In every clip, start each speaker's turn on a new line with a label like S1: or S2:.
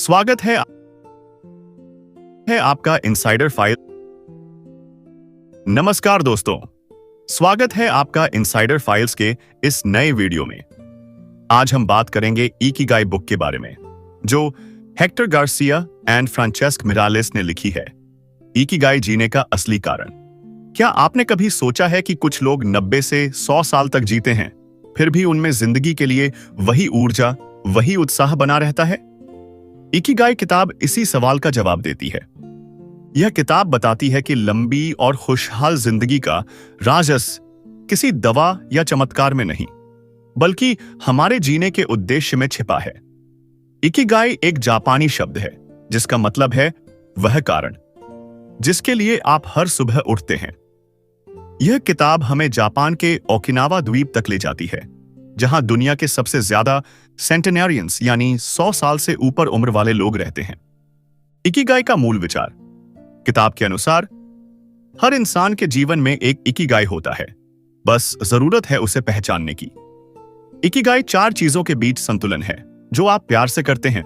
S1: स्वागत है आपका इनसाइडर फाइल। नमस्कार दोस्तों, स्वागत है आपका इनसाइडर फाइल्स के इस नए वीडियो में। आज हम बात करेंगे इकिगाई बुक के बारे में, जो हेक्टर गार्सिया एंड फ्रांचेस्क मिरालेस ने लिखी है। इकिगाई जीने का असली कारण। क्या आपने कभी सोचा है कि कुछ लोग 90 से 100 साल तक जीते हैं, फिर भी उनमें जिंदगी के लिए वही ऊर्जा, वही उत्साह बना रहता है? इकिगाई किताब इसी सवाल का जवाब देती है। यह किताब बताती है कि लंबी और खुशहाल जिंदगी का राज किसी दवा या चमत्कार में नहीं, बल्कि हमारे जीने के उद्देश्य में छिपा है। इकिगाई एक जापानी शब्द है जिसका मतलब है वह कारण जिसके लिए आप हर सुबह उठते हैं। यह किताब हमें जापान के ओकिनावा द्वीप तक ले जाती है, जहां दुनिया के सबसे ज्यादा सेंटेनरियंस यानी 100 साल से ऊपर उम्र वाले लोग रहते हैं। इकिगाई का मूल विचार। किताब के अनुसार हर इंसान के जीवन में एक इकिगाई होता है, बस जरूरत है उसे पहचानने की। इकिगाई 4 चीजों के बीच संतुलन है जो आप प्यार से करते हैं,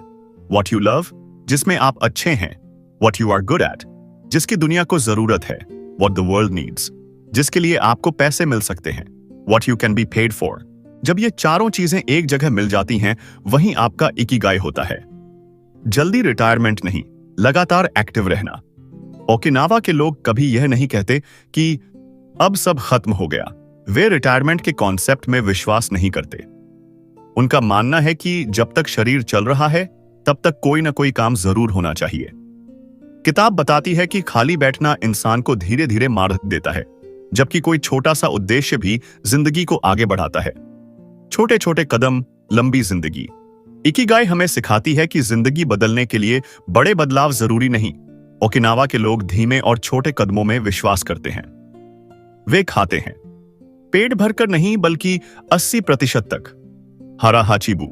S1: व्हाट यू लव, जिसमें आप अच्छे हैं, what you are good at, जिसकी दुनिया को जरूरत है, व्हाट द वर्ल्ड नीड्स, जिसके लिए आपको पैसे मिल सकते हैं, what you can be paid for. जब ये चारों चीजें एक जगह मिल जाती हैं, वहीं आपका इकिगाई होता है। जल्दी रिटायरमेंट नहीं, लगातार एक्टिव रहना। ओकिनावा के लोग कभी यह नहीं कहते कि अब सब खत्म हो गया। वे रिटायरमेंट के कॉन्सेप्ट में विश्वास नहीं करते। उनका मानना है कि जब तक शरीर चल रहा है, तब तक कोई ना कोई काम जरूर होना चाहिए। किताब बताती है कि खाली बैठना इंसान को धीरे धीरे मार देता है, जबकि कोई छोटा सा उद्देश्य भी जिंदगी को आगे बढ़ाता है। छोटे छोटे कदम, लंबी जिंदगी। इकिगाई हमें सिखाती है कि जिंदगी बदलने के लिए बड़े बदलाव जरूरी नहीं। ओकिनावा के लोग धीमे और छोटे कदमों में विश्वास करते हैं। वे खाते हैं पेट भरकर नहीं, बल्कि 80% तक। हरा हाचीबू,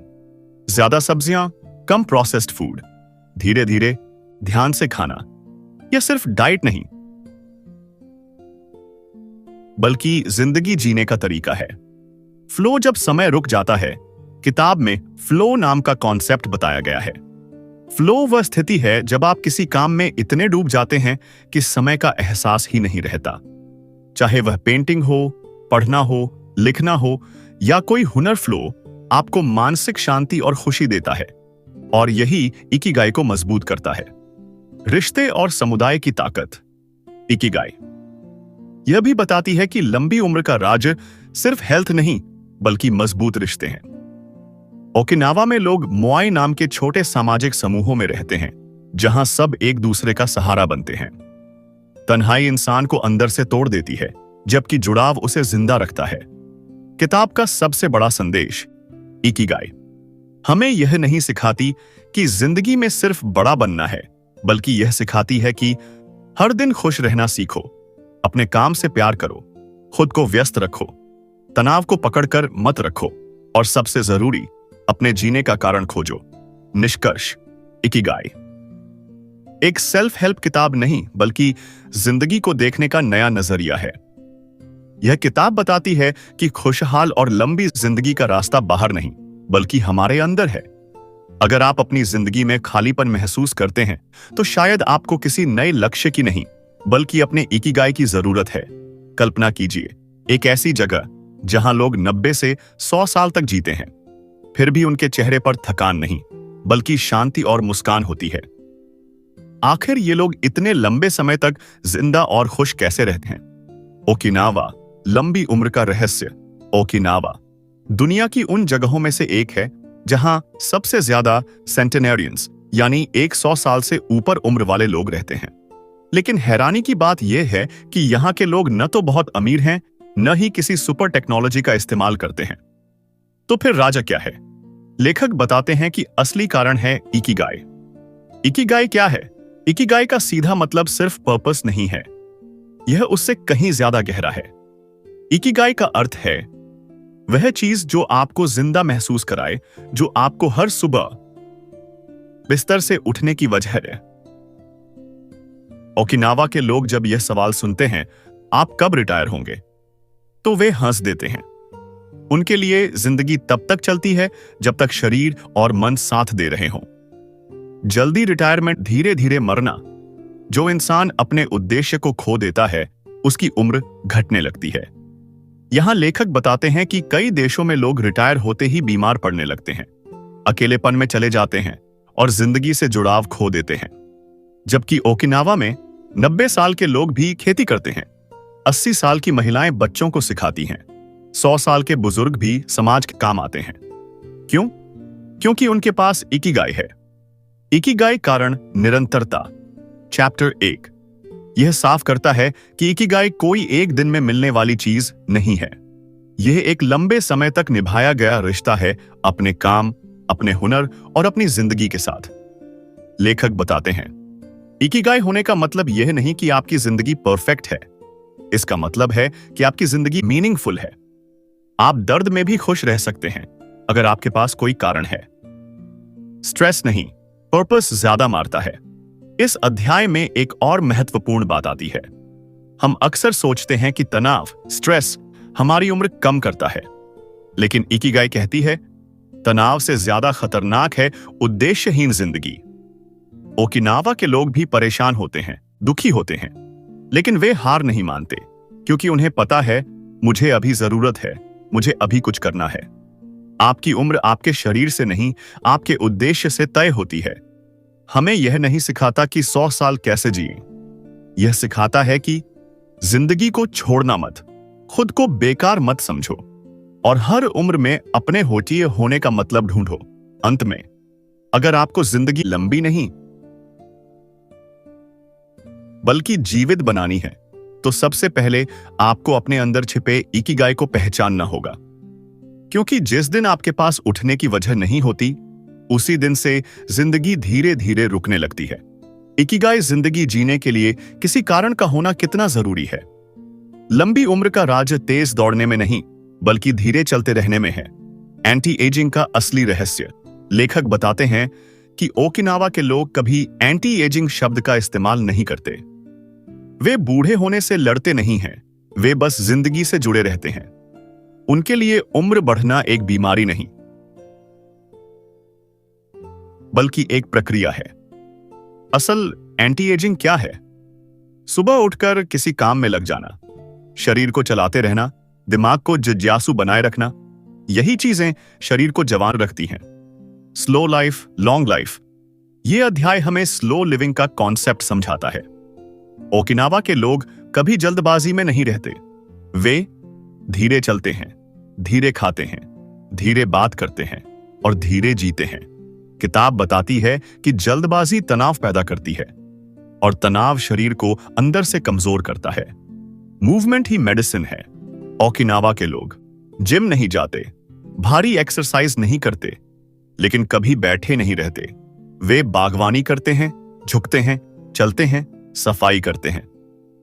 S1: ज्यादा सब्जियां, कम प्रोसेस्ड फूड, धीरे धीरे, ध्यान से खाना। यह सिर्फ डाइट नहीं, बल्कि जिंदगी जीने का तरीका है। फ्लो, जब समय रुक जाता है। किताब में फ्लो नाम का कॉन्सेप्ट बताया गया है। फ्लो वह स्थिति है जब आप किसी काम में इतने डूब जाते हैं कि समय का एहसास ही नहीं रहता। चाहे वह पेंटिंग हो, पढ़ना हो, लिखना हो या कोई हुनर, फ्लो आपको मानसिक शांति और खुशी देता है, और यही इकिगाई को मजबूत करता है। रिश्ते और समुदाय की ताकत। इकिगाई यह भी बताती है कि लंबी उम्र का राज सिर्फ हेल्थ नहीं, बल्कि मजबूत रिश्ते हैं। ओकिनावा में लोग मोआई नाम के छोटे सामाजिक समूहों में रहते हैं, जहां सब एक दूसरे का सहारा बनते हैं। तन्हाई इंसान को अंदर से तोड़ देती है, जबकि जुड़ाव उसे जिंदा रखता है। किताब का सबसे बड़ा संदेश। इकिगाई हमें यह नहीं सिखाती कि जिंदगी में सिर्फ बड़ा बनना है, बल्कि यह सिखाती है कि हर दिन खुश रहना सीखो, अपने काम से प्यार करो, खुद को व्यस्त रखो, तनाव को पकड़कर मत रखो, और सबसे जरूरी, अपने जीने का कारण खोजो। निष्कर्ष, इकिगाई एक सेल्फ हेल्प किताब नहीं, बल्कि जिंदगी को देखने का नया नजरिया है। यह किताब बताती है कि खुशहाल और लंबी जिंदगी का रास्ता बाहर नहीं, बल्कि हमारे अंदर है। अगर आप अपनी जिंदगी में खालीपन महसूस करते हैं, तो शायद आपको किसी नए लक्ष्य की नहीं, बल्कि अपने इकिगाई की जरूरत है। कल्पना कीजिए, एक ऐसी जगह जहां लोग 90 से 100 साल तक जीते हैं, फिर भी उनके चेहरे पर थकान नहीं, बल्कि शांति और मुस्कान होती है। आखिर ये लोग इतने लंबे समय तक जिंदा और खुश कैसे रहते हैं? ओकिनावा, लंबी उम्र का रहस्य। ओकिनावा दुनिया की उन जगहों में से एक है जहां सबसे ज्यादा सेंटेनरियंस यानी 100 साल से ऊपर उम्र वाले लोग रहते हैं। लेकिन हैरानी की बात यह है कि यहां के लोग न तो बहुत अमीर हैं, न ही किसी सुपर टेक्नोलॉजी का इस्तेमाल करते हैं। तो फिर राज क्या है? लेखक बताते हैं कि असली कारण है इकिगाई। इकिगाई क्या है? इकिगाई का सीधा मतलब सिर्फ पर्पस नहीं है, यह उससे कहीं ज्यादा गहरा है। इकिगाई का अर्थ है वह चीज जो आपको जिंदा महसूस कराए, जो आपको हर सुबह बिस्तर से उठने की वजह है। ओकिनावा के लोग जब यह सवाल सुनते हैं, आप कब रिटायर होंगे, तो वे हंस देते हैं। उनके लिए जिंदगी तब तक चलती है जब तक शरीर और मन साथ दे रहे हों। जल्दी रिटायरमेंट, धीरे धीरे मरना। जो इंसान अपने उद्देश्य को खो देता है उसकी उम्र घटने लगती है। यहां लेखक बताते हैं कि कई देशों में लोग रिटायर होते ही बीमार पड़ने लगते हैं, अकेलेपन में चले जाते हैं और जिंदगी से जुड़ाव खो देते हैं। जबकि ओकिनावा में 90 साल के लोग भी खेती करते हैं, 80 साल की महिलाएं बच्चों को सिखाती हैं, 100 साल के बुजुर्ग भी समाज के काम आते हैं। क्यों? क्योंकि उनके पास इकिगाई है। इकिगाई कारण निरंतरता। चैप्टर 1 यह साफ करता है कि इकिगाई कोई एक दिन में मिलने वाली चीज नहीं है। यह एक लंबे समय तक निभाया गया रिश्ता है अपने काम, अपने हुनर और अपनी जिंदगी के साथ। लेखक बताते हैं, इकिगाई होने का मतलब यह नहीं कि आपकी जिंदगी परफेक्ट है। इसका मतलब है कि आपकी जिंदगी मीनिंगफुल है। आप दर्द में भी खुश रह सकते हैं अगर आपके पास कोई कारण है। स्ट्रेस नहीं, पर्पस ज्यादा मारता है। इस अध्याय में एक और महत्वपूर्ण बात आती है। हम अक्सर सोचते हैं कि तनाव, स्ट्रेस हमारी उम्र कम करता है, लेकिन इकिगाई कहती है तनाव से ज्यादा खतरनाक है उद्देश्यहीन जिंदगी। ओकिनावा के लोग भी परेशान होते हैं, दुखी होते हैं, लेकिन वे हार नहीं मानते क्योंकि उन्हें पता है मुझे अभी जरूरत है, मुझे अभी कुछ करना है। आपकी उम्र आपके शरीर से नहीं, आपके उद्देश्य से तय होती है। हमें यह नहीं सिखाता कि 100 साल कैसे जिएं। यह सिखाता है कि जिंदगी को छोड़ना मत, खुद को बेकार मत समझो और हर उम्र में अपने होटिए होने का मतलब ढूंढो। अंत में, अगर आपको जिंदगी लंबी नहीं बल्कि जीवित बनानी है, तो सबसे पहले आपको अपने अंदर छिपे इकिगाई को पहचानना होगा। क्योंकि जिस दिन आपके पास उठने की वजह नहीं होती, उसी दिन से जिंदगी धीरे धीरे रुकने लगती है। इकिगाई जिंदगी जीने के लिए किसी कारण का होना कितना जरूरी है। लंबी उम्र का राज तेज दौड़ने में नहीं, बल्कि धीरे चलते रहने में है। एंटी एजिंग का असली रहस्य। लेखक बताते हैं कि ओकिनावा के लोग कभी एंटी एजिंग शब्द का इस्तेमाल नहीं करते। वे बूढ़े होने से लड़ते नहीं हैं, वे बस जिंदगी से जुड़े रहते हैं। उनके लिए उम्र बढ़ना एक बीमारी नहीं, बल्कि एक प्रक्रिया है। असल एंटी एजिंग क्या है? सुबह उठकर किसी काम में लग जाना, शरीर को चलाते रहना, दिमाग को जिज्ञासु बनाए रखना, यही चीजें शरीर को जवान रखती हैं। Slow life, long life. यह अध्याय हमें स्लो लिविंग का कॉन्सेप्ट समझाता है। ओकिनावा के लोग कभी जल्दबाजी में नहीं रहते। वे धीरे चलते हैं, धीरे खाते हैं, धीरे बात करते हैं और धीरे जीते हैं। किताब बताती है कि जल्दबाजी तनाव पैदा करती है और तनाव शरीर को अंदर से कमजोर करता है। मूवमेंट ही मेडिसिन है। ओकिनावा के लोग जिम नहीं जाते, भारी एक्सरसाइज नहीं करते, लेकिन कभी बैठे नहीं रहते। वे बागवानी करते हैं, झुकते हैं, चलते हैं, सफाई करते हैं।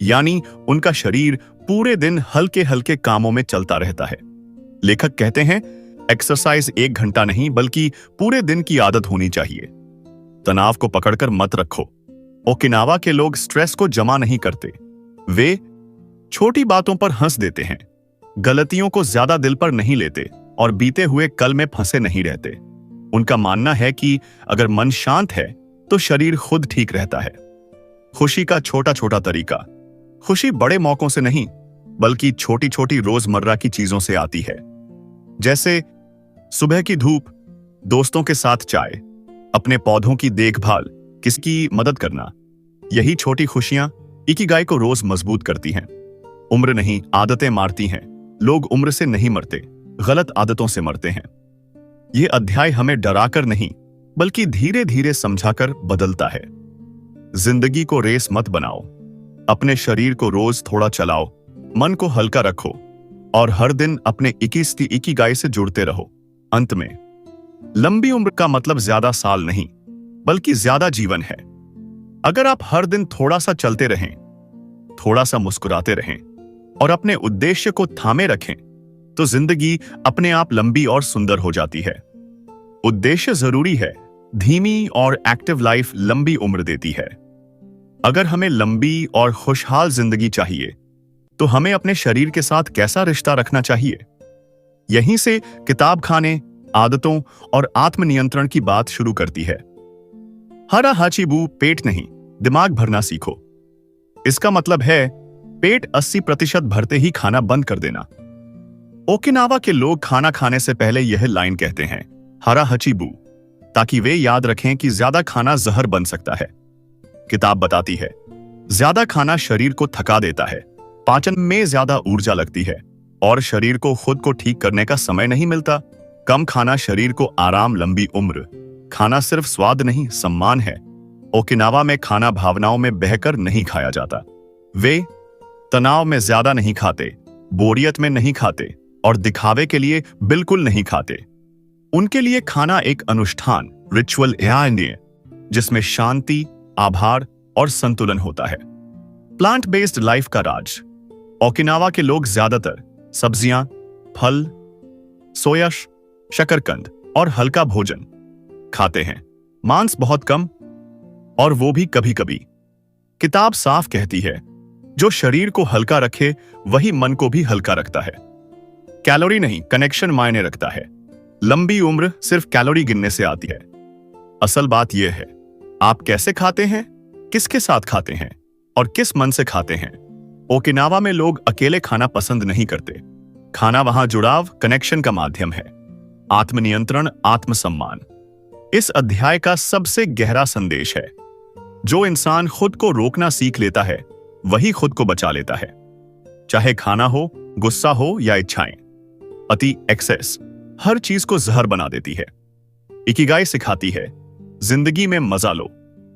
S1: यानी उनका शरीर पूरे दिन हल्के हल्के कामों में चलता रहता है। लेखक कहते हैं एक्सरसाइज 1 घंटा नहीं, बल्कि पूरे दिन की आदत होनी चाहिए। तनाव को पकड़कर मत रखो। ओकिनावा के लोग स्ट्रेस को जमा नहीं करते। वे छोटी बातों पर हंस देते हैं, गलतियों को ज्यादा दिल पर नहीं लेते और बीते हुए कल में फंसे नहीं रहते। उनका मानना है कि अगर मन शांत है तो शरीर खुद ठीक रहता है। खुशी का छोटा छोटा तरीका। खुशी बड़े मौकों से नहीं, बल्कि छोटी छोटी रोजमर्रा की चीजों से आती है। जैसे सुबह की धूप, दोस्तों के साथ चाय, अपने पौधों की देखभाल, किसकी मदद करना। यही छोटी खुशियां इकिगाई को रोज मजबूत करती हैं। उम्र नहीं, आदतें मारती हैं। लोग उम्र से नहीं मरते, गलत आदतों से मरते हैं। यह अध्याय हमें डराकर नहीं, बल्कि धीरे धीरे समझाकर बदलता है। जिंदगी को रेस मत बनाओ। अपने शरीर को रोज थोड़ा चलाओ, मन को हल्का रखो और हर दिन अपने इकिगाई से जुड़ते रहो। अंत में, लंबी उम्र का मतलब ज्यादा साल नहीं, बल्कि ज्यादा जीवन है। अगर आप हर दिन थोड़ा सा चलते रहें, थोड़ा सा मुस्कुराते रहें और अपने उद्देश्य को थामे रखें, तो जिंदगी अपने आप लंबी और सुंदर हो जाती है। उद्देश्य जरूरी है। धीमी और एक्टिव लाइफ लंबी उम्र देती है। अगर हमें लंबी और खुशहाल जिंदगी चाहिए, तो हमें अपने शरीर के साथ कैसा रिश्ता रखना चाहिए? यहीं से किताब खाने, आदतों और आत्मनियंत्रण की बात शुरू करती है। हरा हाचीबू पेट नहीं, दिमाग भरना सीखो। इसका मतलब है पेट 80% भरते ही खाना बंद कर देना। ओकिनावा के लोग खाना खाने से पहले यह लाइन कहते हैं, हरा हचीबू, ताकि वे याद रखें कि ज्यादा खाना जहर बन सकता है। किताब बताती है ज्यादा खाना शरीर को थका देता है, पाचन में ज्यादा ऊर्जा लगती है और शरीर को खुद को ठीक करने का समय नहीं मिलता। कम खाना शरीर को आराम, लंबी उम्र। खाना सिर्फ स्वाद नहीं, सम्मान है। ओकिनावा में खाना भावनाओं में बहकर नहीं खाया जाता। वे तनाव में ज्यादा नहीं खाते, बोरियत में नहीं खाते और दिखावे के लिए बिल्कुल नहीं खाते। उनके लिए खाना एक अनुष्ठान, रिचुअल है, जिसमें शांति, आभार और संतुलन होता है। प्लांट बेस्ड लाइफ का राज। ओकिनावा के लोग ज्यादातर सब्जियां, फल, सोया, शकरकंद और हल्का भोजन खाते हैं, मांस बहुत कम, और वो भी कभी कभी। किताब साफ कहती है जो शरीर को हल्का रखे वही मन को भी हल्का रखता है। कैलोरी नहीं, कनेक्शन मायने रखता है। लंबी उम्र सिर्फ कैलोरी गिनने से आती है। असल बात यह है आप कैसे खाते हैं, किसके साथ खाते हैं और किस मन से खाते हैं। ओकिनावा में लोग अकेले खाना पसंद नहीं करते। खाना वहां जुड़ाव, कनेक्शन का माध्यम है। आत्मनियंत्रण, आत्मसम्मान इस अध्याय का सबसे गहरा संदेश है। जो इंसान खुद को रोकना सीख लेता है वही खुद को बचा लेता है। चाहे खाना हो, गुस्सा हो या इच्छाएं। अति, एक्सेस हर चीज को जहर बना देती है। इकिगाई सिखाती है जिंदगी में मजा लो,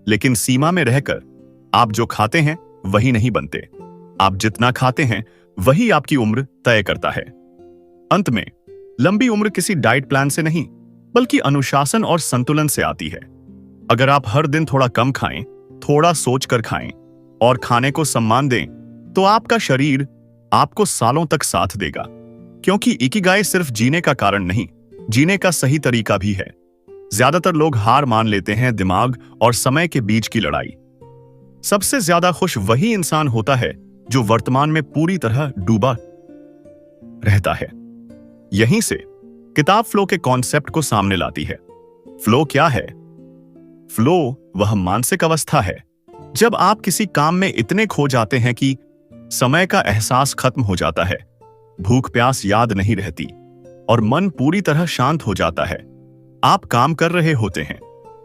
S1: लेकिन सीमा में रहकर। आप जो खाते हैं वही नहीं बनते, आप जितना खाते हैं वही आपकी उम्र तय करता है। अंत में लंबी उम्र किसी डाइट प्लान से नहीं बल्कि अनुशासन और संतुलन से आती है। अगर आप हर दिन थोड़ा कम खाएं, थोड़ा सोचकर खाएं और खाने को सम्मान दें, तो आपका शरीर आपको सालों तक साथ देगा। क्योंकि इकिगाई सिर्फ जीने का कारण नहीं, जीने का सही तरीका भी है। ज्यादातर लोग हार मान लेते हैं दिमाग और समय के बीच की लड़ाई। सबसे ज्यादा खुश वही इंसान होता है जो वर्तमान में पूरी तरह डूबा रहता है। यहीं से किताब फ्लो के कॉन्सेप्ट को सामने लाती है। फ्लो क्या है? फ्लो वह मानसिक अवस्था है जब आप किसी काम में इतने खो जाते हैं कि समय का एहसास खत्म हो जाता है, भूख प्यास याद नहीं रहती और मन पूरी तरह शांत हो जाता है। आप काम कर रहे होते हैं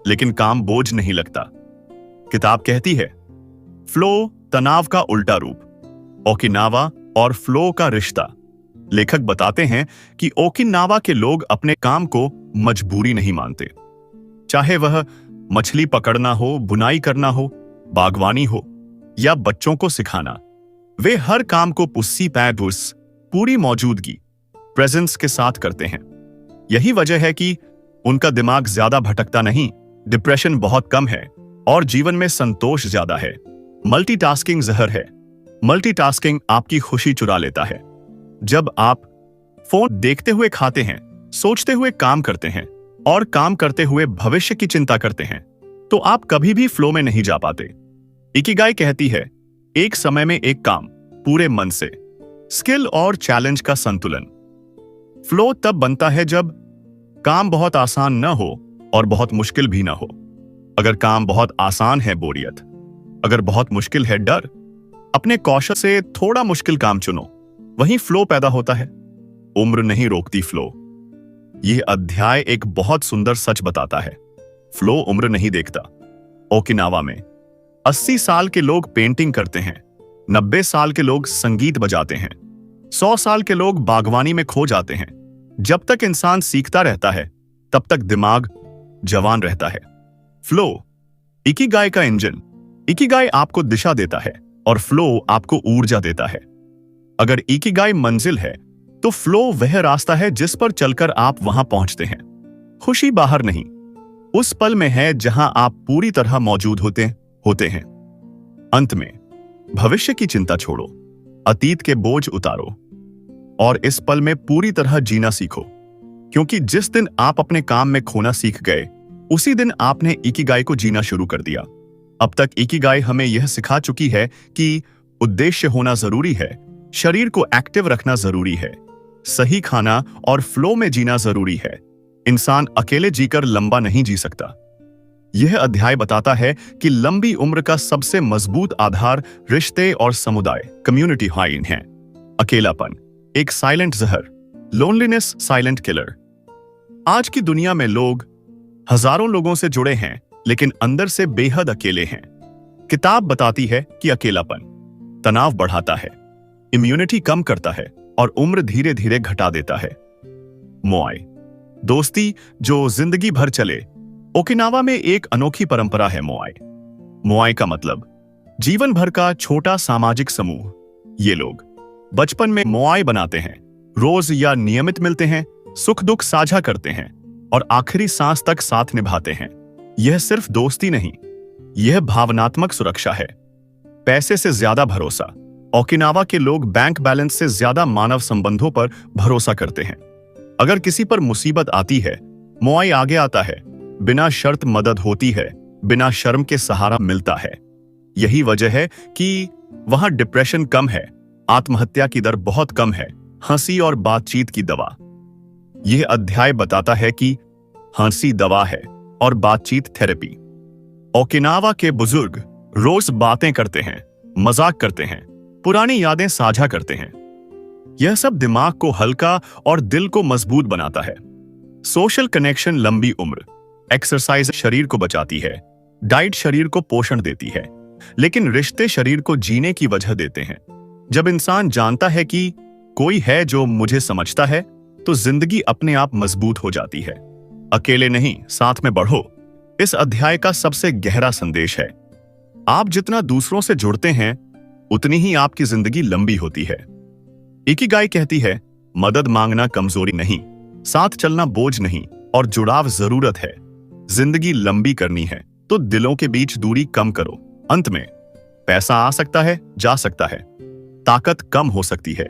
S1: लेकिन काम बोझ नहीं लगता। किताब कहती है फ्लो तनाव का उल्टा रूप। ओकिनावा और फ्लो का रिश्ता। लेखक बताते हैं कि ओकिनावा के लोग अपने काम को मजबूरी नहीं मानते। चाहे वह मछली पकड़ना हो, बुनाई करना हो, बागवानी हो या बच्चों को सिखाना, वे हर काम को पुस्सी पैडुस पूरी मौजूदगी, प्रेजेंस के साथ करते हैं। यही वजह है कि उनका दिमाग ज्यादा भटकता नहीं, डिप्रेशन बहुत कम है और जीवन में संतोष ज्यादा है। मल्टीटास्किंग जहर है। मल्टीटास्किंग आपकी खुशी चुरा लेता है। जब आप फोन देखते हुए खाते हैं, सोचते हुए काम करते हैं और काम करते हुए भविष्य की चिंता करते हैं, तो आप कभी भी फ्लो में नहीं जा पाते। इकिगाई कहती है एक समय में एक काम, पूरे मन से। स्किल और चैलेंज का संतुलन। फ्लो तब बनता है जब काम बहुत आसान न हो और बहुत मुश्किल भी ना हो। अगर काम बहुत आसान है, बोरियत। अगर बहुत मुश्किल है, डर। अपने कौशल से थोड़ा मुश्किल काम चुनो, वहीं फ्लो पैदा होता है। उम्र नहीं रोकती फ्लो। यह अध्याय एक बहुत सुंदर सच बताता है। फ्लो उम्र नहीं देखता। ओकिनावा में 80 साल के लोग पेंटिंग करते हैं, 90 साल के लोग संगीत बजाते हैं, 100 साल के लोग बागवानी में खो जाते हैं। जब तक इंसान सीखता रहता है तब तक दिमाग जवान रहता है। फ्लो इकिगाई का इंजन। इकिगाई आपको दिशा देता है और फ्लो आपको ऊर्जा देता है। अगर इकिगाई मंजिल है तो फ्लो वह रास्ता है जिस पर चलकर आप वहां पहुंचते हैं। खुशी बाहर नहीं, उस पल में है जहां आप पूरी तरह मौजूद होते हैं। अंत में भविष्य की चिंता छोड़ो, अतीत के बोझ उतारो और इस पल में पूरी तरह जीना सीखो। क्योंकि जिस दिन आप अपने काम में खोना सीख गए, उसी दिन आपने इकिगाई को जीना शुरू कर दिया। अब तक इकिगाई हमें यह सिखा चुकी है कि उद्देश्य होना जरूरी है, शरीर को एक्टिव रखना जरूरी है, सही खाना और फ्लो में जीना जरूरी है। इंसान अकेले जीकर लंबा नहीं जी सकता। यह अध्याय बताता है कि लंबी उम्र का सबसे मजबूत आधार रिश्ते और समुदाय कम्युनिटी हाइन है। अकेलापन एक साइलेंट जहर, लोनलीनेस साइलेंट किलर। आज की दुनिया में लोग हजारों लोगों से जुड़े हैं लेकिन अंदर से बेहद अकेले हैं। किताब बताती है कि अकेलापन तनाव बढ़ाता है, इम्यूनिटी कम करता है और उम्र धीरे धीरे घटा देता है। मोआई दोस्ती जो जिंदगी भर चले। ओकिनावा में एक अनोखी परंपरा है मोआई। मोआई का मतलब जीवन भर का छोटा सामाजिक समूह। ये लोग बचपन में मोआई बनाते हैं, रोज या नियमित मिलते हैं, सुख दुख साझा करते हैं और आखिरी सांस तक साथ निभाते हैं। यह सिर्फ दोस्ती नहीं, यह भावनात्मक सुरक्षा है। पैसे से ज्यादा भरोसा। ओकिनावा के लोग बैंक बैलेंस से ज्यादा मानव संबंधों पर भरोसा करते हैं। अगर किसी पर मुसीबत आती है, मोआई आगे आता है, बिना शर्त मदद होती है, बिना शर्म के सहारा मिलता है। यही वजह है कि वहां डिप्रेशन कम है, आत्महत्या की दर बहुत कम है, हंसी और बातचीत की दवा। यह अध्याय बताता है कि हंसी दवा है और बातचीत थेरेपी। ओकिनावा के बुजुर्ग रोज बातें करते हैं, मजाक करते हैं, पुरानी यादें साझा करते हैं। यह सब दिमाग को हल्का और दिल को मजबूत बनाता है। सोशल कनेक्शन लंबी उम्र। एक्सरसाइज शरीर को बचाती है, डाइट शरीर को पोषण देती है, लेकिन रिश्ते शरीर को जीने की वजह देते हैं। जब इंसान जानता है कि कोई है जो मुझे समझता है, तो जिंदगी अपने आप मजबूत हो जाती है। अकेले नहीं, साथ में बढ़ो। इस अध्याय का सबसे गहरा संदेश है, आप जितना दूसरों से जुड़ते हैं उतनी ही आपकी जिंदगी लंबी होती है। इकिगाई कहती है, मदद मांगना कमजोरी नहीं, साथ चलना बोझ नहीं और जुड़ाव जरूरत है। जिंदगी लंबी करनी है तो दिलों के बीच दूरी कम करो। अंत में पैसा आ सकता है, जा सकता है, ताकत कम हो सकती है,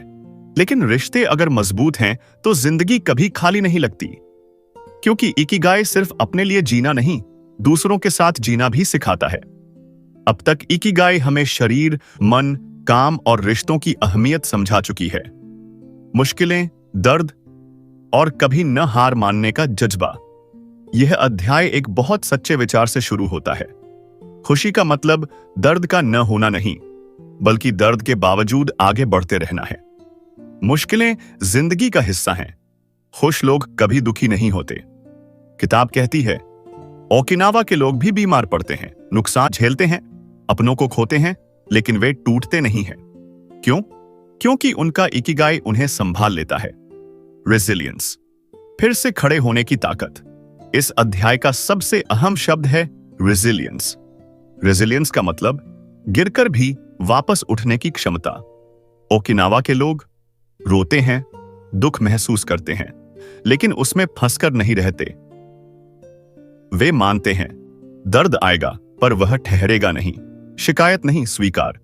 S1: लेकिन रिश्ते अगर मजबूत हैं तो जिंदगी कभी खाली नहीं लगती। क्योंकि इकिगाई सिर्फ अपने लिए जीना नहीं, दूसरों के साथ जीना भी सिखाता है। अब तक इकिगाई हमें शरीर, मन, काम और रिश्तों की अहमियत समझा चुकी है। मुश्किलें, दर्द और कभी न हार मानने का जज्बा। यह अध्याय एक बहुत सच्चे विचार से शुरू होता है। खुशी का मतलब दर्द का न होना नहीं, बल्कि दर्द के बावजूद आगे बढ़ते रहना है। मुश्किलें जिंदगी का हिस्सा हैं, खुश लोग कभी दुखी नहीं होते। किताब कहती है, ओकिनावा के लोग भी बीमार पड़ते हैं, नुकसान झेलते हैं, अपनों को खोते हैं, लेकिन वे टूटते नहीं हैं। क्यों? क्योंकि उनका इकिगाई उन्हें संभाल लेता है। रेजिलियंस, फिर से खड़े होने की ताकत। इस अध्याय का सबसे अहम शब्द है रेजिलियंस। रेजिलियंस का मतलब गिरकर भी वापस उठने की क्षमता। ओकिनावा के लोग रोते हैं, दुख महसूस करते हैं, लेकिन उसमें फंसकर नहीं रहते। वे मानते हैं दर्द आएगा पर वह ठहरेगा नहीं। शिकायत नहीं, स्वीकार।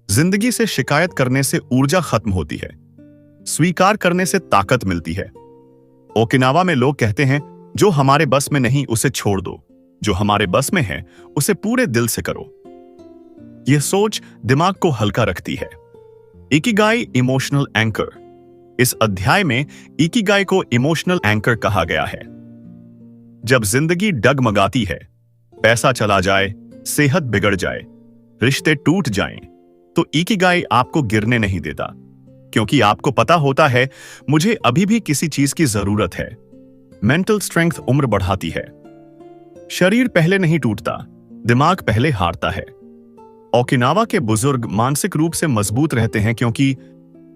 S1: जिंदगी से शिकायत करने से ऊर्जा खत्म होती है, स्वीकार करने से ताकत मिलती है। ओकिनावा में लोग कहते हैं, जो हमारे बस में नहीं उसे छोड़ दो, जो हमारे बस में है उसे पूरे दिल से करो। यह सोच दिमाग को हल्का रखती है। Ikigai emotional anchor. इस अध्याय में इकिगाई को इमोशनल एंकर कहा गया है। जब जिंदगी डगमगाती है, पैसा चला जाए, सेहत बिगड़ जाए, रिश्ते टूट जाएं, तो इकिगाई आपको गिरने नहीं देता, क्योंकि आपको पता होता है मुझे अभी भी किसी चीज की जरूरत है। मेंटल स्ट्रेंथ उम्र बढ़ाती है। शरीर पहले नहीं टूटता, दिमाग पहले हारता है। ओकिनावा के बुजुर्ग मानसिक रूप से मजबूत रहते हैं क्योंकि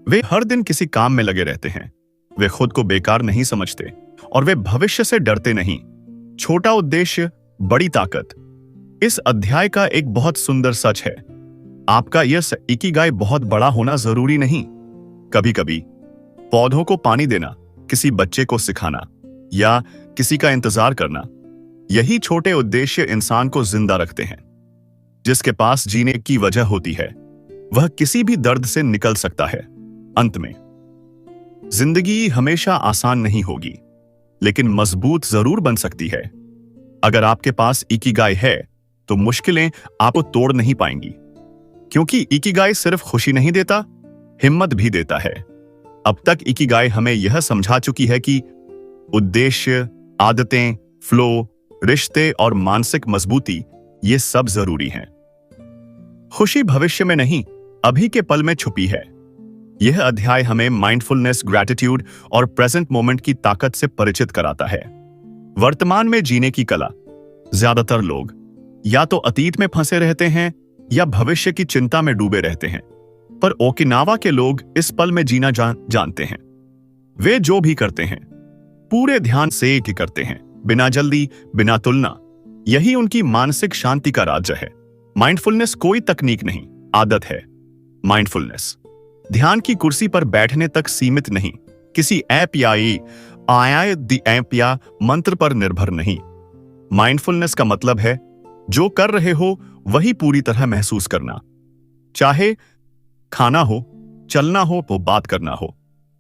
S1: वे हर दिन किसी काम में लगे रहते हैं। वे खुद को बेकार नहीं समझते और वे भविष्य से डरते नहीं। छोटा उद्देश्य, बड़ी ताकत। इस अध्याय का एक बहुत सुंदर सच है, आपका यह इकिगाई बहुत बड़ा होना जरूरी नहीं। कभी कभी पौधों को पानी देना, किसी बच्चे को सिखाना या किसी का इंतजार करना, यही छोटे उद्देश्य इंसान को जिंदा रखते हैं। जिसके पास जीने की वजह होती है वह किसी भी दर्द से निकल सकता है। अंत में, जिंदगी हमेशा आसान नहीं होगी, लेकिन मजबूत जरूर बन सकती है। अगर आपके पास इकिगाई है तो मुश्किलें आपको तोड़ नहीं पाएंगी, क्योंकि इकिगाई सिर्फ खुशी नहीं देता, हिम्मत भी देता है। अब तक इकिगाई हमें यह समझा चुकी है कि उद्देश्य, आदतें, फ्लो रिश्ते और मानसिक मजबूती, ये सब जरूरी हैं। खुशी भविष्य में नहीं, अभी के पल में छुपी है। यह अध्याय हमें माइंडफुलनेस, ग्रैटिट्यूड और प्रेजेंट मोमेंट की ताकत से परिचित कराता है। वर्तमान में जीने की कला। ज्यादातर लोग या तो अतीत में फंसे रहते हैं या भविष्य की चिंता में डूबे रहते हैं, पर ओकिनावा के लोग इस पल में जीना जानते हैं। वे जो भी करते हैं पूरे ध्यान से करते हैं, बिना जल्दी, बिना तुलना। यही उनकी मानसिक शांति का राज्य है। माइंडफुलनेस कोई तकनीक नहीं, आदत है। माइंडफुलनेस ध्यान की कुर्सी पर बैठने तक सीमित नहीं, किसी ऐप या ऐप या मंत्र पर निर्भर नहीं। माइंडफुलनेस का मतलब है जो कर रहे हो वही पूरी तरह महसूस करना, चाहे खाना हो, चलना हो, तो बात करना हो।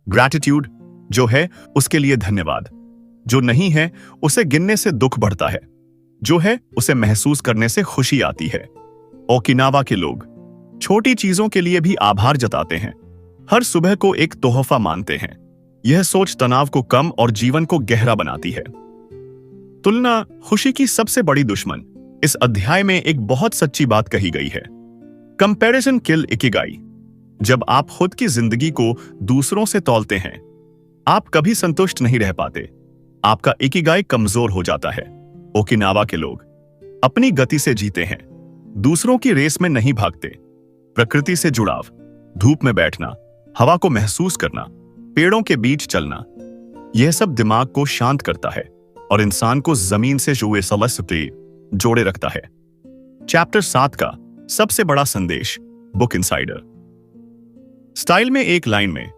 S1: ग्रैटिट्यूड जो है उसके लिए धन्यवाद, जो नहीं है उसे गिनने से दुख बढ़ता है, जो है उसे महसूस करने से खुशी आती है। ओकिनावा के लोग छोटी चीजों के लिए भी आभार जताते हैं, हर सुबह को एक तोहफा मानते हैं। यह सोच तनाव को कम और जीवन को गहरा बनाती है। तुलना खुशी की सबसे बड़ी दुश्मन। इस अध्याय में एक बहुत सच्ची बात कही गई है, कंपैरिजन किल इकिगाई। जब आप खुद की जिंदगी को दूसरों से तौलते हैं, आप कभी संतुष्ट नहीं रह पाते, आपका इकिगाई कमजोर हो जाता है। ओकिनावा के लोग अपनी गति से जीते हैं, दूसरों की रेस में नहीं भागते। प्रकृति से जुड़ाव, धूप में बैठना, हवा को महसूस करना, पेड़ों के बीच चलना, यह सब दिमाग को शांत करता है और इंसान को जमीन से जुए समस्या जोड़े रखता है। चैप्टर 7 का सबसे बड़ा संदेश, बुक इनसाइडर स्टाइल में एक लाइन में,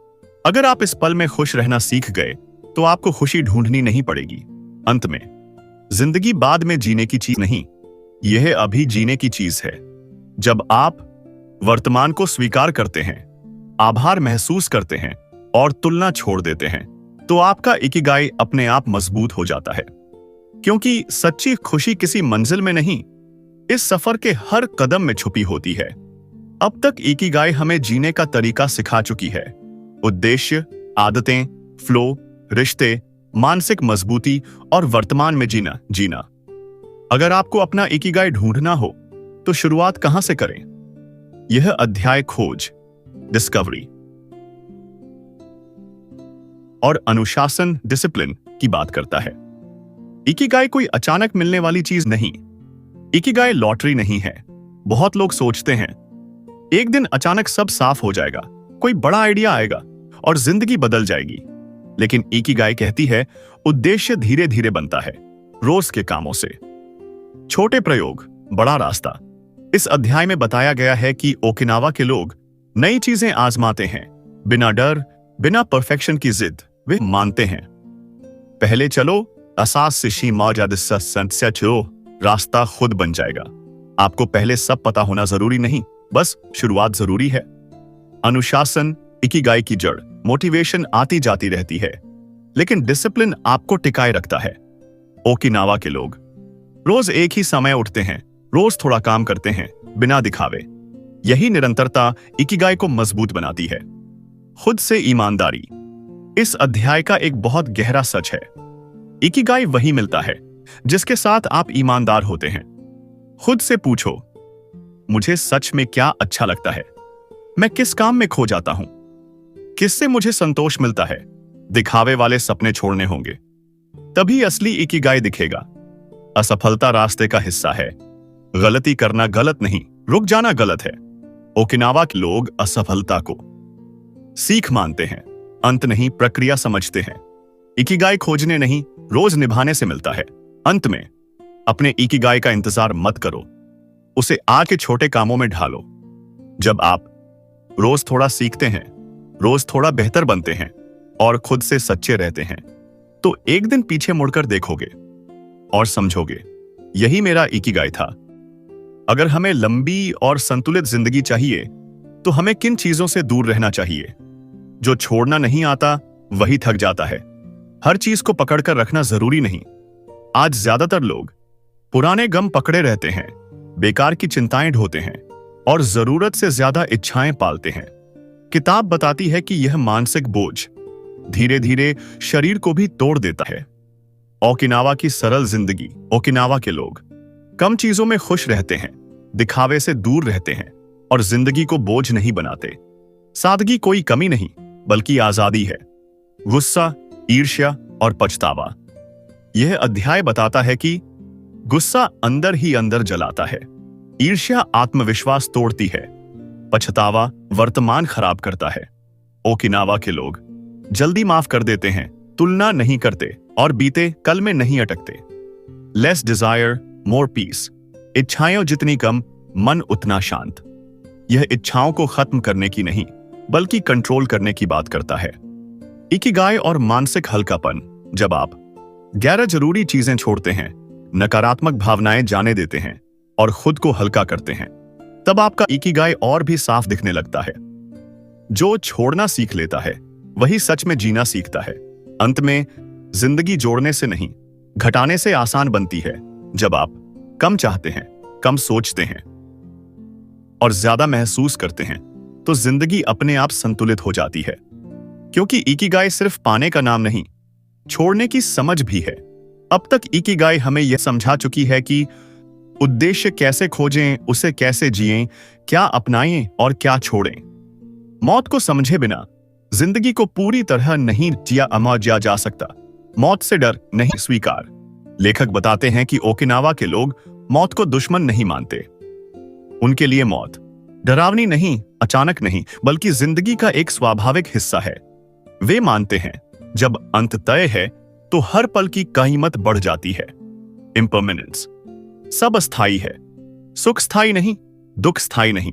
S1: अगर आप इस पल में खुश रहना सीख गए तो आपको खुशी ढूंढनी नहीं पड़ेगी। अंत में, जिंदगी बाद में जीने की चीज नहीं, यह अभी जीने की चीज है। जब आप वर्तमान को स्वीकार करते हैं, आभार महसूस करते हैं और तुलना छोड़ देते हैं, तो आपका इकिगाई अपने आप मजबूत हो जाता है। क्योंकि सच्ची खुशी किसी मंजिल में नहीं, इस सफर के हर कदम में छुपी होती है। अब तक इकिगाई हमें जीने का तरीका सिखा चुकी है। उद्देश्य, आदतें, फ्लो, रिश्ते, मानसिक मजबूती और वर्तमान में जीना। अगर आपको अपना इकिगाई ढूंढना हो तो शुरुआत कहां से करें? यह अध्याय खोज, डिस्कवरी और अनुशासन, डिसिप्लिन की बात करता है। इकिगाई कोई अचानक मिलने वाली चीज नहीं। इकिगाई लॉटरी नहीं है। बहुत लोग सोचते हैं एक दिन अचानक सब साफ हो जाएगा, कोई बड़ा आइडिया आएगा और जिंदगी बदल जाएगी। लेकिन इकिगाई कहती है उद्देश्य धीरे धीरे बनता है, रोज के कामों से। छोटे प्रयोग, बड़ा रास्ता। इस अध्याय में बताया गया है कि ओकिनावा के लोग नई चीजें आजमाते हैं, बिना डर, बिना परफेक्शन की जिद। वे मानते हैं पहले चलो, असास सिशी मौजादिस्सा संस्या चलो, रास्ता खुद बन जाएगा। आपको पहले सब पता होना जरूरी नहीं, बस शुरुआत जरूरी है। अनुशासन इकिगाई की जड़। मोटिवेशन आती जाती रहती है, लेकिन डिसिप्लिन आपको टिकाए रखता है। ओकिनावा के लोग रोज एक ही समय उठते हैं, रोज थोड़ा काम करते हैं, बिना दिखावे। यही निरंतरता इकिगाई को मजबूत बनाती है। खुद से ईमानदारी इस अध्याय का एक बहुत गहरा सच है। इकिगाई वही मिलता है जिसके साथ आप ईमानदार होते हैं। खुद से पूछो, मुझे सच में क्या अच्छा लगता है? मैं किस काम में खो जाता हूं? किससे मुझे संतोष मिलता है? दिखावे वाले सपने छोड़ने होंगे, तभी असली इकिगाई दिखेगा। असफलता रास्ते का हिस्सा है। गलती करना गलत नहीं, रुक जाना गलत है। ओकिनावा के लोग असफलता को सीख मानते हैं, अंत नहीं, प्रक्रिया समझते हैं। इकिगाई खोजने नहीं, रोज निभाने से मिलता है। अंत में, अपने इकिगाई का इंतजार मत करो, उसे आज के छोटे कामों में ढालो। जब आप रोज थोड़ा सीखते हैं, रोज थोड़ा बेहतर बनते हैं और खुद से सच्चे रहते हैं, तो एक दिन पीछे मुड़कर देखोगे और समझोगे यही मेरा इकिगाई था। अगर हमें लंबी और संतुलित जिंदगी चाहिए तो हमें किन चीजों से दूर रहना चाहिए? जो छोड़ना नहीं आता वही थक जाता है। हर चीज को पकड़कर रखना जरूरी नहीं। आज ज्यादातर लोग पुराने गम पकड़े रहते हैं, बेकार की चिंताएं ढोते हैं और जरूरत से ज्यादा इच्छाएं पालते हैं। किताब बताती है कि यह मानसिक बोझ धीरे धीरे शरीर को भी तोड़ देता है। ओकिनावा की सरल जिंदगी। ओकिनावा के लोग कम चीजों में खुश रहते हैं, दिखावे से दूर रहते हैं और जिंदगी को बोझ नहीं बनाते। सादगी कोई कमी नहीं बल्कि आजादी है। गुस्सा, ईर्ष्या और पछतावा। यह अध्याय बताता है कि गुस्सा अंदर ही अंदर जलाता है, ईर्ष्या आत्मविश्वास तोड़ती है, पछतावा वर्तमान खराब करता है। ओकिनावा के लोग जल्दी माफ कर देते हैं, तुलना नहीं करते और बीते कल में नहीं अटकते। लेस डिजायर मोर पीस। इच्छाएं जितनी कम, मन उतना शांत। यह इच्छाओं को खत्म करने की नहीं बल्कि कंट्रोल करने की बात करता है। इकिगाई और मानसिक हल्कापन। जब आप 11 जरूरी चीजें छोड़ते हैं, नकारात्मक भावनाएं जाने देते हैं और खुद को हल्का करते हैं, तब आपका इकिगाई और भी साफ दिखने लगता है। जो छोड़ना सीख लेता है वही सच में जीना सीखता है। अंत में जिंदगी जोड़ने से नहीं, घटाने से आसान बनती है। जब आप कम चाहते हैं, कम सोचते हैं और ज्यादा महसूस करते हैं, तो जिंदगी अपने आप संतुलित हो जाती है। क्योंकि इकिगाई सिर्फ पाने का नाम नहीं, छोड़ने की समझ भी है। अब तक इकिगाई हमें यह समझा चुकी है कि उद्देश्य कैसे खोजें, उसे कैसे जिएं, क्या अपनाएं और क्या छोड़ें। मौत को समझे बिना जिंदगी को पूरी तरह नहीं जिया जा सकता। मौत से डर नहीं, स्वीकार। लेखक बताते हैं कि ओकिनावा के लोग मौत को दुश्मन नहीं मानते। उनके लिए मौत डरावनी नहीं, अचानक नहीं, बल्कि जिंदगी का एक स्वाभाविक हिस्सा है। वे मानते हैं जब अंत तय है तो हर पल की कीमत बढ़ जाती है। इम्परमानेंस। सब अस्थायी है। सुख स्थायी नहीं, दुख स्थायी नहीं,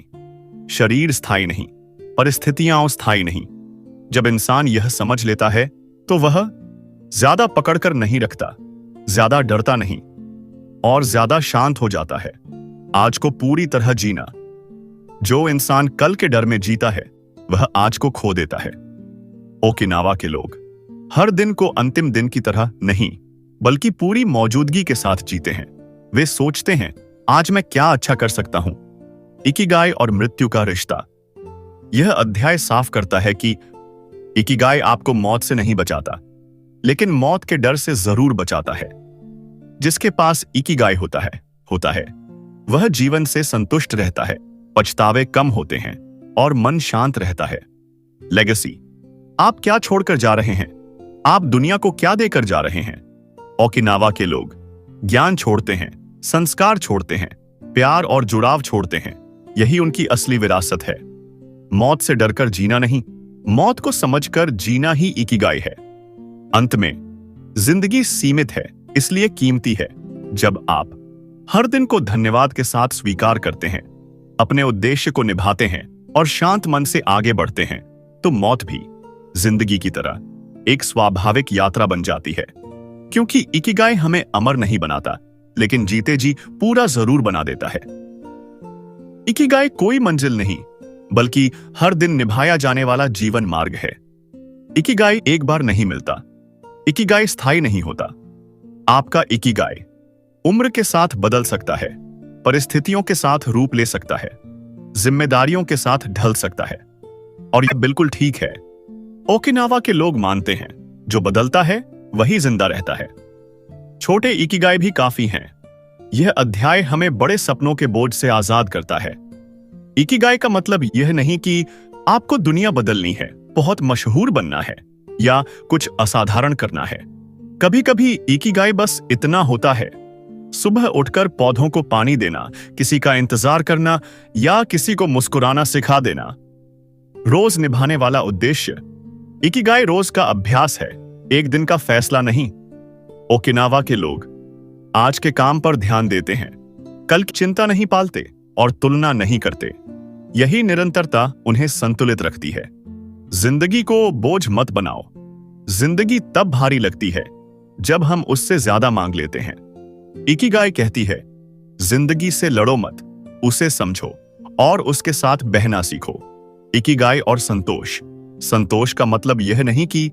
S1: शरीर स्थायी नहीं, परिस्थितियां स्थायी नहीं। जब इंसान यह समझ लेता है तो वह ज्यादा पकड़कर नहीं रखता, ज्यादा डरता नहीं और ज्यादा शांत हो जाता है। आज को पूरी तरह जीना। जो इंसान कल के डर में जीता है वह आज को खो देता है। ओकिनावा के लोग हर दिन को अंतिम दिन की तरह नहीं बल्कि पूरी मौजूदगी के साथ जीते हैं। वे सोचते हैं आज मैं क्या अच्छा कर सकता हूं। इकिगाई और मृत्यु का रिश्ता। यह अध्याय साफ करता है कि इकिगाई आपको मौत से नहीं बचाता, लेकिन मौत के डर से जरूर बचाता है। जिसके पास इकिगाई होता है वह जीवन से संतुष्ट रहता है, पछतावे कम होते हैं और मन शांत रहता है। लेगेसी। आप क्या छोड़कर जा रहे हैं? आप दुनिया को क्या देकर जा रहे हैं? ओकिनावा के लोग ज्ञान छोड़ते हैं, संस्कार छोड़ते हैं, प्यार और जुड़ाव छोड़ते हैं। यही उनकी असली विरासत है। मौत से डरकर जीना नहीं, मौत को समझकर जीना ही इकिगाई है। अंत में जिंदगी सीमित है, इसलिए कीमती है। जब आप हर दिन को धन्यवाद के साथ स्वीकार करते हैं, अपने उद्देश्य को निभाते हैं और शांत मन से आगे बढ़ते हैं, तो मौत भी जिंदगी की तरह एक स्वाभाविक यात्रा बन जाती है। क्योंकि इकिगाई हमें अमर नहीं बनाता, लेकिन जीते जी पूरा जरूर बना देता है। इकिगाई कोई मंजिल नहीं बल्कि हर दिन निभाया जाने वाला जीवन मार्ग है। इकिगाई एक बार नहीं मिलता। इकिगाई स्थायी नहीं होता। आपका इकिगाई उम्र के साथ बदल सकता है, परिस्थितियों के साथ रूप ले सकता है, जिम्मेदारियों के साथ ढल सकता है, और यह बिल्कुल ठीक है। ओकिनावा के लोग मानते हैं जो बदलता है वही जिंदा रहता है। छोटे इकिगाई भी काफी हैं। यह अध्याय हमें बड़े सपनों के बोझ से आजाद करता है। इकिगाई का मतलब यह नहीं कि आपको दुनिया बदलनी है, बहुत मशहूर बनना है या कुछ असाधारण करना है। कभी कभी इकिगाई बस इतना होता है, सुबह उठकर पौधों को पानी देना, किसी का इंतजार करना या किसी को मुस्कुराना सिखा देना। रोज निभाने वाला उद्देश्य। इकिगाई रोज का अभ्यास है, एक दिन का फैसला नहीं। ओकिनावा के लोग आज के काम पर ध्यान देते हैं, कल की चिंता नहीं पालते और तुलना नहीं करते। यही निरंतरता उन्हें संतुलित रखती है। जिंदगी को बोझ मत बनाओ। जिंदगी तब भारी लगती है जब हम उससे ज्यादा मांग लेते हैं। इकिगाई कहती है, जिंदगी से लड़ो मत, उसे समझो और उसके साथ बहना सीखो। इकिगाई और संतोष। संतोष का मतलब यह नहीं कि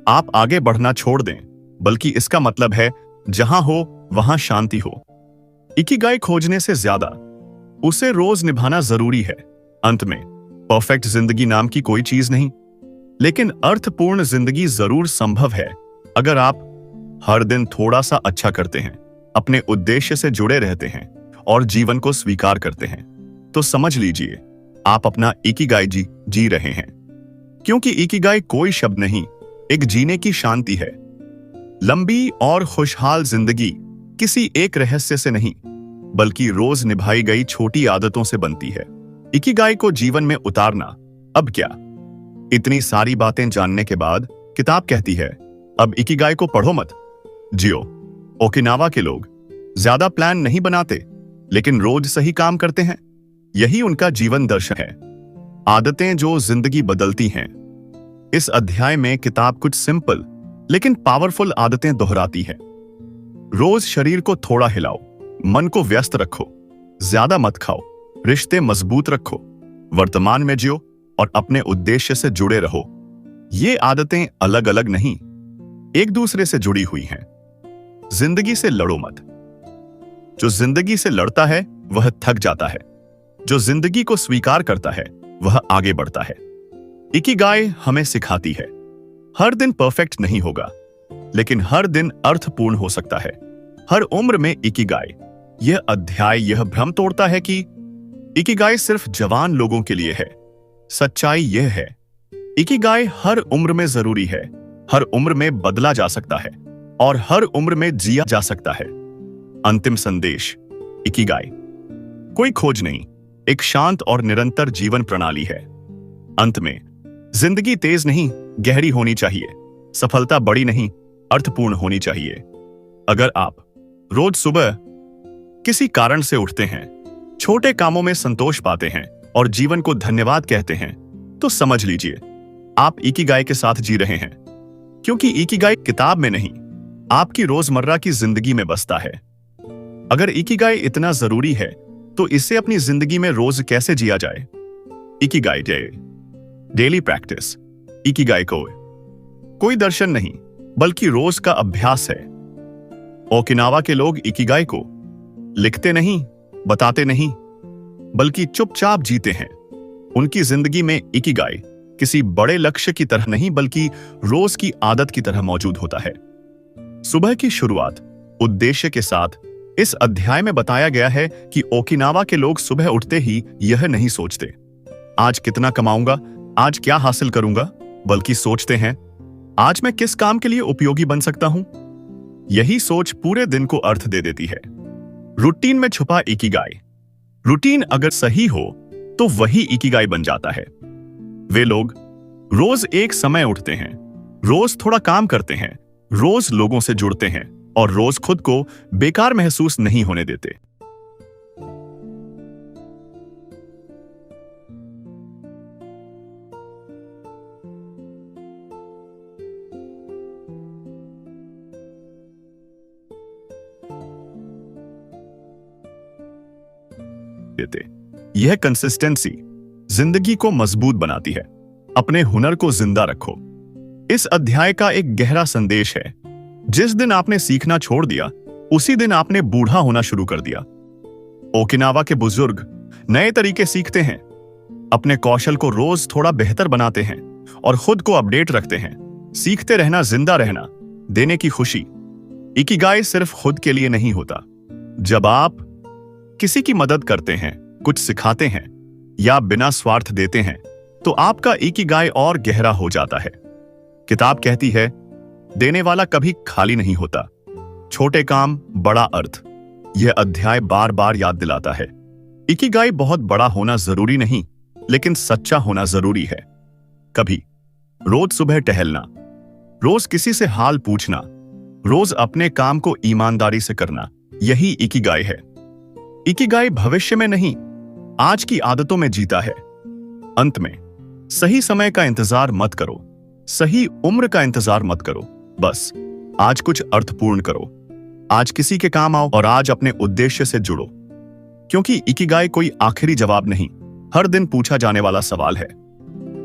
S1: आप आगे बढ़ना छोड़ दें, बल्कि इसका मतलब है जहां हो वहां शांति हो। इकिगाई खोजने से ज्यादा उसे रोज निभाना जरूरी है। अंत में परफेक्ट जिंदगी नाम की कोई चीज नहीं, लेकिन अर्थपूर्ण जिंदगी जरूर संभव है अगर आप हर दिन थोड़ा सा अच्छा करते हैं, अपने उद्देश्य से जुड़े रहते हैं और जीवन को स्वीकार करते हैं, तो समझ लीजिए आप अपना इकिगाई जी रहे हैं। क्योंकि इकिगाई कोई शब्द नहीं, एक जीने की शांति है। लंबी और खुशहाल जिंदगी किसी एक रहस्य से नहीं, बल्कि रोज निभाई गई छोटी आदतों से बनती है। इकिगाई को जीवन में उतारना। अब क्या? इतनी सारी बातें जानने के बाद किताब कहती है, अब इकिगाई को पढ़ो मत, जियो। ओकिनावा के लोग ज्यादा प्लान नहीं बनाते, लेकिन रोज सही काम करते हैं। यही उनका जीवन दर्शन है, आदतें जो जिंदगी बदलती हैं। इस अध्याय में किताब कुछ सिंपल लेकिन पावरफुल आदतें दोहराती है। रोज शरीर को थोड़ा हिलाओ, मन को व्यस्त रखो, ज्यादा मत खाओ, रिश्ते मजबूत रखो, वर्तमान में जियो और अपने उद्देश्य से जुड़े रहो। ये आदतें अलग अलग नहीं, एक दूसरे से जुड़ी हुई हैं। जिंदगी से लड़ो मत। जो जिंदगी से लड़ता है वह थक जाता है, जो जिंदगी को स्वीकार करता है वह आगे बढ़ता है। इकिगाई हमें सिखाती है, हर दिन परफेक्ट नहीं होगा, लेकिन हर दिन अर्थपूर्ण हो सकता है। हर उम्र में इकिगाई। यह अध्याय यह भ्रम तोड़ता है कि इकिगाई सिर्फ जवान लोगों के लिए है। सच्चाई यह है, इकिगाई हर उम्र में जरूरी है, हर उम्र में बदला जा सकता है और हर उम्र में जिया जा सकता है। अंतिम संदेश, इकिगाई कोई खोज नहीं, एक शांत और निरंतर जीवन प्रणाली है। अंत में, जिंदगी तेज नहीं, गहरी होनी चाहिए। सफलता बड़ी नहीं, अर्थपूर्ण होनी चाहिए। अगर आप रोज सुबह किसी कारण से उठते हैं, छोटे कामों में संतोष पाते हैं और जीवन को धन्यवाद कहते हैं, तो समझ लीजिए आप इकिगाई के साथ जी रहे हैं। क्योंकि इकिगाई किताब में नहीं, आपकी रोजमर्रा की जिंदगी में बसता है। अगर इकिगाई इतना जरूरी है, तो इसे अपनी जिंदगी में रोज कैसे जिया जाए? Ikigai daily practice. इकिगाई कोई दर्शन नहीं, बल्कि रोज का अभ्यास है। ओकिनावा के लोग इकिगाई को लिखते नहीं, बताते नहीं, बल्कि चुपचाप जीते हैं। उनकी जिंदगी में इकिगाई किसी बड़े लक्ष्य की तरह नहीं, बल्कि रोज की आदत की तरह मौजूद होता है। सुबह की शुरुआत उद्देश्य के साथ। इस अध्याय में बताया गया है कि ओकिनावा के लोग सुबह उठते ही यह नहीं सोचते, आज कितना कमाऊंगा, आज क्या हासिल करूंगा, बल्कि सोचते हैं, आज मैं किस काम के लिए उपयोगी बन सकता हूं। यही सोच पूरे दिन को अर्थ दे देती है। रूटीन में छुपा इकिगाई। रूटीन अगर सही हो तो वही इकिगाई बन जाता है। वे लोग रोज एक समय उठते हैं, रोज थोड़ा काम करते हैं, रोज लोगों से जुड़ते हैं और रोज खुद को बेकार महसूस नहीं होने देते। यह कंसिस्टेंसी जिंदगी को मजबूत बनाती है। अपने हुनर को जिंदा रखो। इस अध्याय का एक गहरा संदेश है, जिस दिन आपने सीखना छोड़ दिया, उसी दिन आपने बूढ़ा होना शुरू कर दिया। ओकिनावा के बुजुर्ग नए तरीके सीखते हैं, अपने कौशल को रोज थोड़ा बेहतर बनाते हैं और खुद को अपडेट रखते हैं। सीखते रहना, जिंदा रहना, देने की खुशी। इकिगाई सिर्फ खुद के लिए नहीं होता। जब आप किसी की मदद करते हैं, कुछ सिखाते हैं या बिना स्वार्थ देते हैं, तो आपका इकिगाई और गहरा हो जाता है। किताब कहती है, देने वाला कभी खाली नहीं होता। छोटे काम, बड़ा अर्थ। यह अध्याय बार बार याद दिलाता है, इकिगाई बहुत बड़ा होना जरूरी नहीं, लेकिन सच्चा होना जरूरी है। कभी रोज सुबह टहलना, रोज किसी से हाल पूछना, रोज अपने काम को ईमानदारी से करना, यही इकिगाई है। इकिगाई भविष्य में नहीं, आज की आदतों में जीता है। अंत में, सही समय का इंतजार मत करो, सही उम्र का इंतजार मत करो, बस आज कुछ अर्थपूर्ण करो। आज किसी के काम आओ और आज अपने उद्देश्य से जुड़ो। क्योंकि इकिगाई कोई आखिरी जवाब नहीं, हर दिन पूछा जाने वाला सवाल है।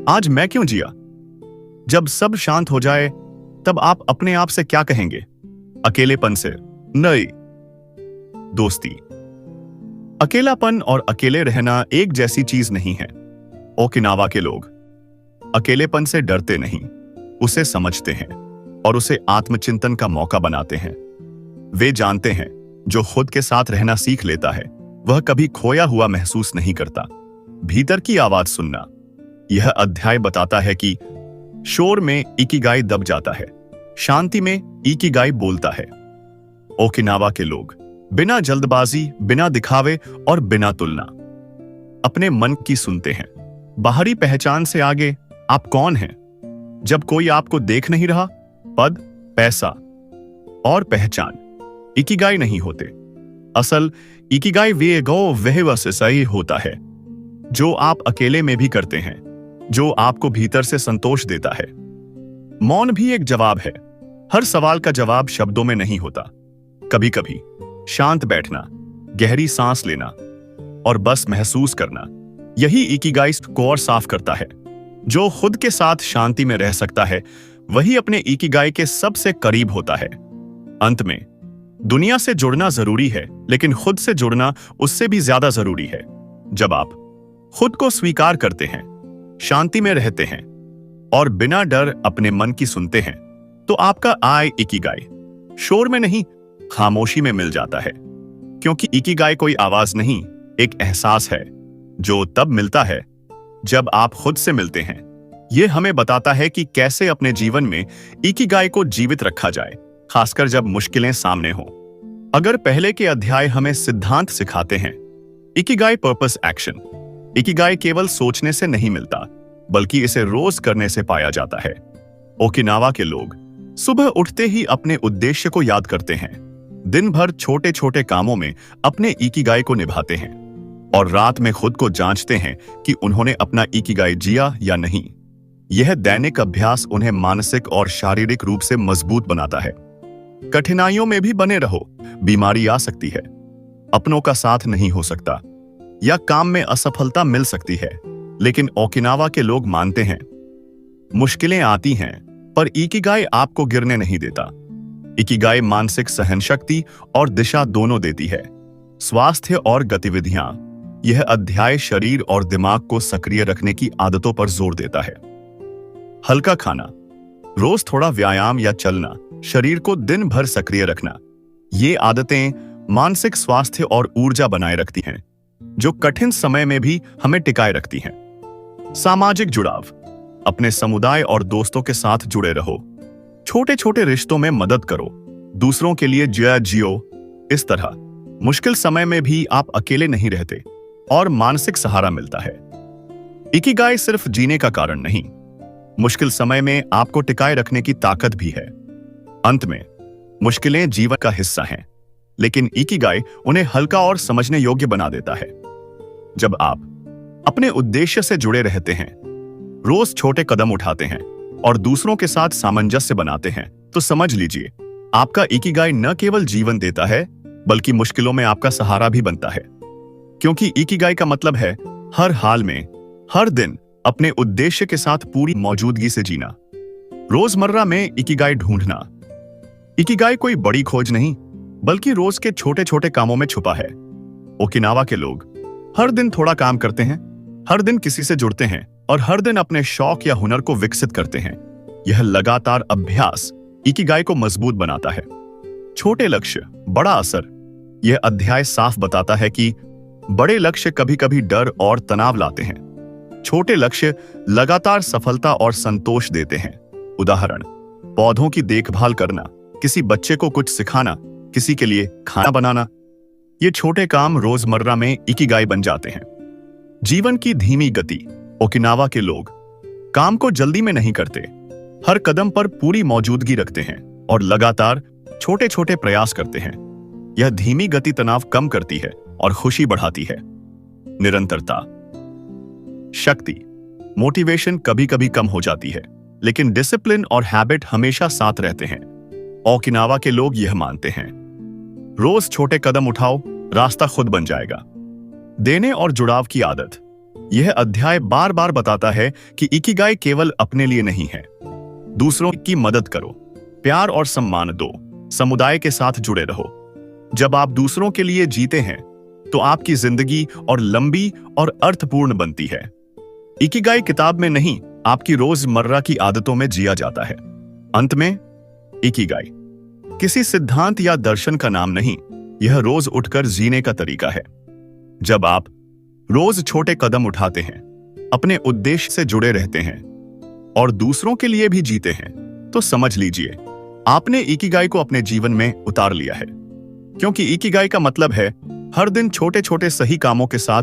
S1: आज मैं क्यों जिया? जब सब शांत हो जाए, तब आप अपने आप से क्या कहेंगे? अकेलेपन से नहीं, दोस्ती। अकेलापन और अकेले रहना एक जैसी चीज नहीं है। ओकिनावा के लोग अकेलेपन से डरते नहीं, उसे समझते हैं। और उसे आत्मचिंतन का मौका बनाते हैं। वे जानते हैं जो खुद के साथ रहना सीख लेता है वह कभी खोया हुआ महसूस नहीं करता। भीतर की आवाज सुनना। यह अध्याय बताता है कि शोर में इकिगाई दब जाता है, शांति में इकिगाई बोलता है। ओकिनावा के लोग बिना जल्दबाजी, बिना दिखावे और बिना तुलना अपने मन की सुनते हैं। बाहरी पहचान से आगे आप कौन हैं? जब कोई आपको देख नहीं रहा, पद, पैसा और पहचान इकिगाई नहीं होते। असल इकिगाई वह सही होता है जो आप अकेले में भी करते हैं, जो आपको भीतर से संतोष देता है। मौन भी एक जवाब है। हर सवाल का जवाब शब्दों में नहीं होता। कभी कभी शांत बैठना, गहरी सांस लेना और बस महसूस करना, यही इकिगाई को और साफ करता है। जो खुद के साथ शांति में रह सकता है वही अपने इकिगाई के सबसे करीब होता है। अंत में दुनिया से जुड़ना जरूरी है, लेकिन खुद से जुड़ना उससे भी ज्यादा जरूरी है। जब आप खुद को स्वीकार करते हैं, शांति में रहते हैं और बिना डर अपने मन की सुनते हैं, तो आपका इकिगाई शोर में नहीं, खामोशी में मिल जाता है। क्योंकि इकिगाई कोई आवाज नहीं, एक एहसास है जो तब मिलता है जब आप खुद से मिलते हैं। यह हमें बताता है कि कैसे अपने जीवन में इकिगाई को जीवित रखा जाए, खासकर जब मुश्किलें सामने हों। अगर पहले के अध्याय हमें सिद्धांत सिखाते हैं, इकिगाई पर्पस एक्शन, इकिगाई केवल सोचने से नहीं मिलता, बल्कि इसे रोज करने से पाया जाता है। ओकिनावा के लोग सुबह उठते ही अपने उद्देश्य को याद करते हैं, दिन भर छोटे छोटे कामों में अपने इकिगाई को निभाते हैं और रात में खुद को जांचते हैं कि उन्होंने अपना इकिगाई जिया या नहीं। यह दैनिक अभ्यास उन्हें मानसिक और शारीरिक रूप से मजबूत बनाता है। कठिनाइयों में भी बने रहो, बीमारी आ सकती है, अपनों का साथ नहीं हो सकता या काम में असफलता मिल सकती है, लेकिन ओकिनावा के लोग मानते हैं मुश्किलें आती हैं पर इकिगाई आपको गिरने नहीं देता। इकिगाई मानसिक सहनशक्ति और दिशा दोनों देती है। स्वास्थ्य और गतिविधियां। यह अध्याय शरीर और दिमाग को सक्रिय रखने की आदतों पर जोर देता है। हल्का खाना, रोज थोड़ा व्यायाम या चलना, शरीर को दिन भर सक्रिय रखना, ये आदतें मानसिक स्वास्थ्य और ऊर्जा बनाए रखती हैं, जो कठिन समय में भी हमें टिकाए रखती हैं। सामाजिक जुड़ाव, अपने समुदाय और दोस्तों के साथ जुड़े रहो, छोटे छोटे रिश्तों में मदद करो, दूसरों के लिए जियो। इस तरह मुश्किल समय में भी आप अकेले नहीं रहते और मानसिक सहारा मिलता है। इकिगाई सिर्फ जीने का कारण नहीं, मुश्किल समय में आपको टिकाए रखने की ताकत भी है। अंत में मुश्किलें जीवन का हिस्सा हैं, लेकिन इकिगाई उन्हें हल्का और समझने योग्य बना देता है। जब आप अपने उद्देश्य से जुड़े रहते हैं, रोज छोटे कदम उठाते हैं और दूसरों के साथ सामंजस्य बनाते हैं, तो समझ लीजिए आपका इकिगाई न केवल जीवन देता है, बल्कि मुश्किलों में आपका सहारा भी बनता है। क्योंकि इकिगाई का मतलब है हर हाल में, हर दिन अपने उद्देश्य के साथ पूरी मौजूदगी से जीना। रोजमर्रा में इकिगाई ढूंढना। इकिगाई कोई बड़ी खोज नहीं, बल्कि रोज के छोटे छोटे कामों में छुपा है। ओकिनावा के लोग हर दिन थोड़ा काम करते हैं, हर दिन किसी से जुड़ते हैं और हर दिन अपने शौक या हुनर को विकसित करते हैं। यह लगातार अभ्यास इकिगाई को मजबूत बनाता है। छोटे लक्ष्य, बड़ा असर। यह अध्याय साफ बताता है कि बड़े लक्ष्य कभी कभी डर और तनाव लाते हैं, छोटे लक्ष्य लगातार सफलता और संतोष देते हैं। उदाहरण, पौधों की देखभाल करना, किसी बच्चे को कुछ सिखाना, किसी के लिए खाना बनाना। ये छोटे काम रोजमर्रा में इकिगाई बन जाते हैं। जीवन की धीमी गति। ओकिनावा के लोग काम को जल्दी में नहीं करते, हर कदम पर पूरी मौजूदगी रखते हैं और लगातार छोटे छोटे प्रयास करते हैं। यह धीमी गति तनाव कम करती है और खुशी बढ़ाती है। निरंतरता। शक्ति। मोटिवेशन कभी कभी कम हो जाती है, लेकिन डिसिप्लिन और हैबिट हमेशा साथ रहते हैं। ओकिनावा के लोग यह मानते हैं, रोज छोटे कदम उठाओ, रास्ता खुद बन जाएगा। देने और जुड़ाव की आदत। यह अध्याय बार बार बताता है कि इकिगाई केवल अपने लिए नहीं है। दूसरों की मदद करो, प्यार और सम्मान दो, समुदाय के साथ जुड़े रहो। जब आप दूसरों के लिए जीते हैं, तो आपकी जिंदगी और लंबी और अर्थपूर्ण बनती है। इकिगाई किताब में नहीं, आपकी रोजमर्रा की आदतों में जिया जाता है। अंत में इकिगाई किसी सिद्धांत या दर्शन का नाम नहीं, यह रोज उठकर जीने का तरीका है। जब आप रोज छोटे कदम उठाते हैं, अपने उद्देश्य से जुड़े रहते हैं और दूसरों के लिए भी जीते हैं, तो समझ लीजिए आपने इकिगाई को अपने जीवन में उतार लिया है। क्योंकि इकिगाई का मतलब है हर दिन छोटे छोटे सही कामों के साथ